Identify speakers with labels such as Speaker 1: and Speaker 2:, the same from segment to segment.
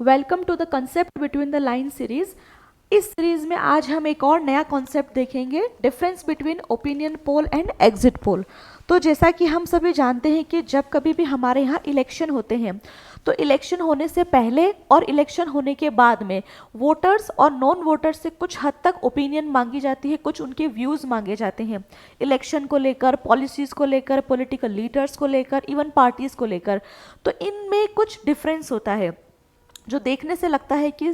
Speaker 1: Welcome to the concept between the line series. इस series में आज हम एक और नया कॉन्सेप्ट देखेंगे, difference between opinion poll and exit poll. तो जैसा कि हम सभी जानते हैं कि जब कभी भी हमारे यहाँ इलेक्शन होते हैं तो इलेक्शन होने से पहले और इलेक्शन होने के बाद में वोटर्स और नॉन वोटर्स से कुछ हद तक ओपिनियन मांगी जाती है, कुछ उनके व्यूज़ मांगे जाते हैं इलेक्शन को लेकर, पॉलिसीज़ को लेकर, पॉलिटिकल लीडर्स को लेकर, इवन पार्टीज़ को लेकर। तो इनमें कुछ डिफरेंस होता है जो देखने से लगता है कि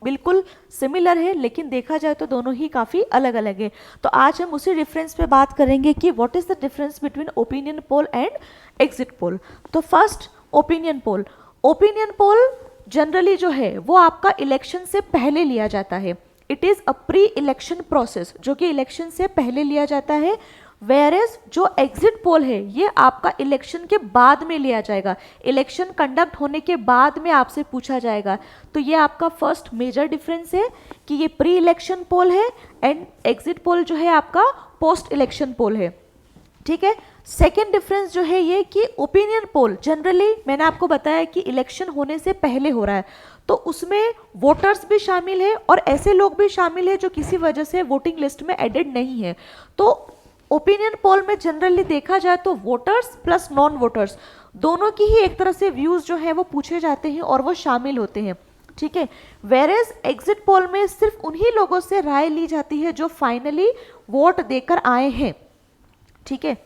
Speaker 1: बिल्कुल सिमिलर है, लेकिन देखा जाए तो दोनों ही काफ़ी अलग अलग है। तो आज हम उसी डिफरेंस पे बात करेंगे कि what is the difference between opinion poll and exit poll. तो first opinion poll. Opinion poll generally जो है वो आपका इलेक्शन से पहले लिया जाता है। It is a pre election process, जो कि इलेक्शन से पहले लिया जाता है। वेयरएज जो एग्जिट पोल है ये आपका इलेक्शन के बाद में लिया जाएगा, इलेक्शन कंडक्ट होने के बाद में आपसे पूछा जाएगा। तो ये आपका फर्स्ट मेजर डिफरेंस है कि ये प्री इलेक्शन पोल है एंड एग्जिट पोल जो है आपका पोस्ट इलेक्शन पोल है। ठीक है। सेकेंड डिफरेंस जो है ये कि ओपिनियन पोल जनरली मैंने आपको बताया कि इलेक्शन होने से पहले हो रहा है, तो उसमें वोटर्स भी शामिल है और ऐसे लोग भी शामिल है जो किसी वजह से वोटिंग लिस्ट में एडेड नहीं है। तो ओपिनियन पोल में जनरली देखा जाए तो वोटर्स प्लस नॉन वोटर्स दोनों की ही एक तरह से व्यूज जो है वो पूछे जाते हैं और वो शामिल होते हैं। ठीक है। वेरेज एग्जिट पोल में सिर्फ उन्हीं लोगों से राय ली जाती है जो फाइनली वोट देकर आए हैं। ठीक है।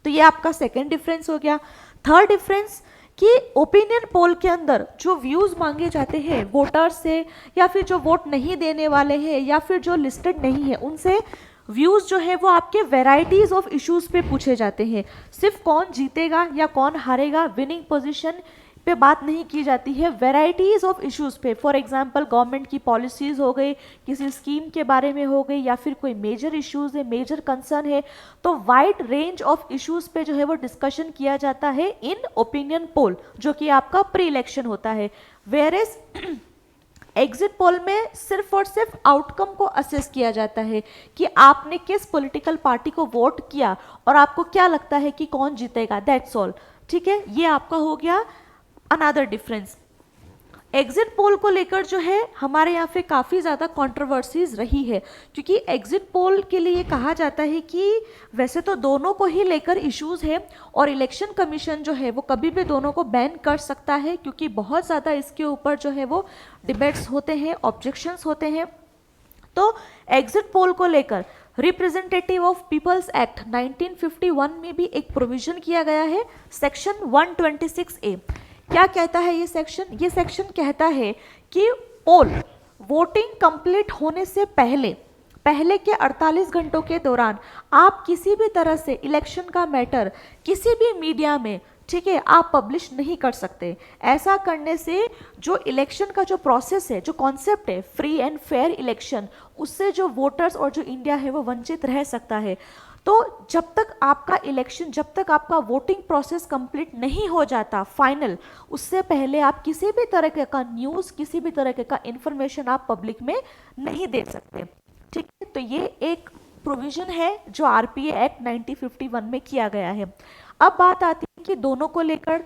Speaker 1: तो ये आपका सेकेंड डिफरेंस हो गया। थर्ड डिफरेंस कि ओपिनियन पोल के अंदर जो व्यूज मांगे जाते हैं वोटर्स से, या फिर जो वोट नहीं देने वाले हैं, या फिर जो लिस्टेड नहीं है उनसे, व्यूज़ जो है वो आपके वेराइटीज़ ऑफ इश्यूज़ पे पूछे जाते हैं। सिर्फ कौन जीतेगा या कौन हारेगा, विनिंग पोजीशन पे बात नहीं की जाती है, वेराइटीज़ ऑफ इश्यूज़ पे। फॉर एग्जांपल गवर्नमेंट की पॉलिसीज़ हो गई, किसी स्कीम के बारे में हो गई, या फिर कोई मेजर इश्यूज़ है, मेजर कंसर्न है, तो वाइड रेंज ऑफ इश्यूज़ पे जो है वो डिस्कशन किया जाता है इन ओपिनियन पोल, जो कि आपका प्री इलेक्शन होता है। वेयरएज एग्जिट पोल में सिर्फ और सिर्फ आउटकम को असेस किया जाता है कि आपने किस पॉलिटिकल पार्टी को वोट किया और आपको क्या लगता है कि कौन जीतेगा, दैट्स ऑल। ठीक है। ये आपका हो गया अनदर डिफरेंस। एग्जिट पोल को लेकर जो है हमारे यहाँ पे काफ़ी ज़्यादा कंट्रोवर्सीज रही है, क्योंकि एग्जिट पोल के लिए कहा जाता है कि वैसे तो दोनों को ही लेकर इश्यूज है और इलेक्शन कमीशन जो है वो कभी भी दोनों को बैन कर सकता है, क्योंकि बहुत ज़्यादा इसके ऊपर जो है वो डिबेट्स होते हैं, ऑब्जेक्शंस होते हैं। तो एग्जिट पोल को लेकर रिप्रेजेंटेटिव ऑफ पीपल्स एक्ट 1951 में भी एक प्रोविजन किया गया है, सेक्शन 126A। क्या कहता है ये सेक्शन? ये सेक्शन कहता है कि पोल वोटिंग कंप्लीट होने से पहले के 48 घंटों के दौरान आप किसी भी तरह से इलेक्शन का मैटर किसी भी मीडिया में, ठीक है, आप पब्लिश नहीं कर सकते। ऐसा करने से जो इलेक्शन का जो प्रोसेस है, जो कॉन्सेप्ट है फ्री एंड फेयर इलेक्शन, उससे जो वोटर्स और जो इंडिया है वो वंचित रह सकता है। तो जब तक आपका इलेक्शन, जब तक आपका वोटिंग प्रोसेस कंप्लीट नहीं हो जाता फाइनल, उससे पहले आप किसी भी तरह का न्यूज़, किसी भी तरह का इंफॉर्मेशन आप पब्लिक में नहीं दे सकते। ठीक है। तो ये एक प्रोविजन है जो आरपीए एक्ट 1951 में किया गया है। अब बात आती है कि दोनों को लेकर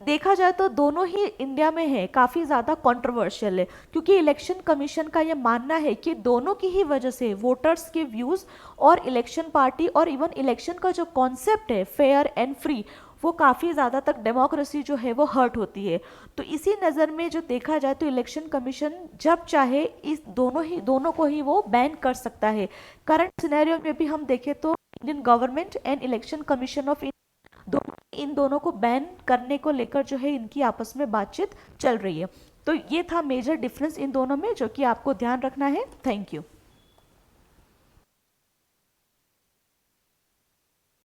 Speaker 1: देखा जाए तो दोनों ही इंडिया में है, काफ़ी ज़्यादा कंट्रोवर्शियल है, क्योंकि इलेक्शन कमीशन का ये मानना है कि दोनों की ही वजह से वोटर्स के व्यूज़ और इलेक्शन पार्टी और इवन इलेक्शन का जो कॉन्सेप्ट है फेयर एंड फ्री, वो काफ़ी ज़्यादा तक डेमोक्रेसी जो है वो हर्ट होती है। तो इसी नज़र में जो देखा जाए तो इलेक्शन कमीशन जब चाहे इस दोनों को ही वो बैन कर सकता है। करंट सिनेरियो में भी हम देखें तो Indian government and election commission of इन दोनों को बैन करने को लेकर जो है इनकी आपस में बातचीत चल रही है। तो ये था मेजर डिफरेंस इन दोनों में, जो कि आपको ध्यान रखना है। Thank you.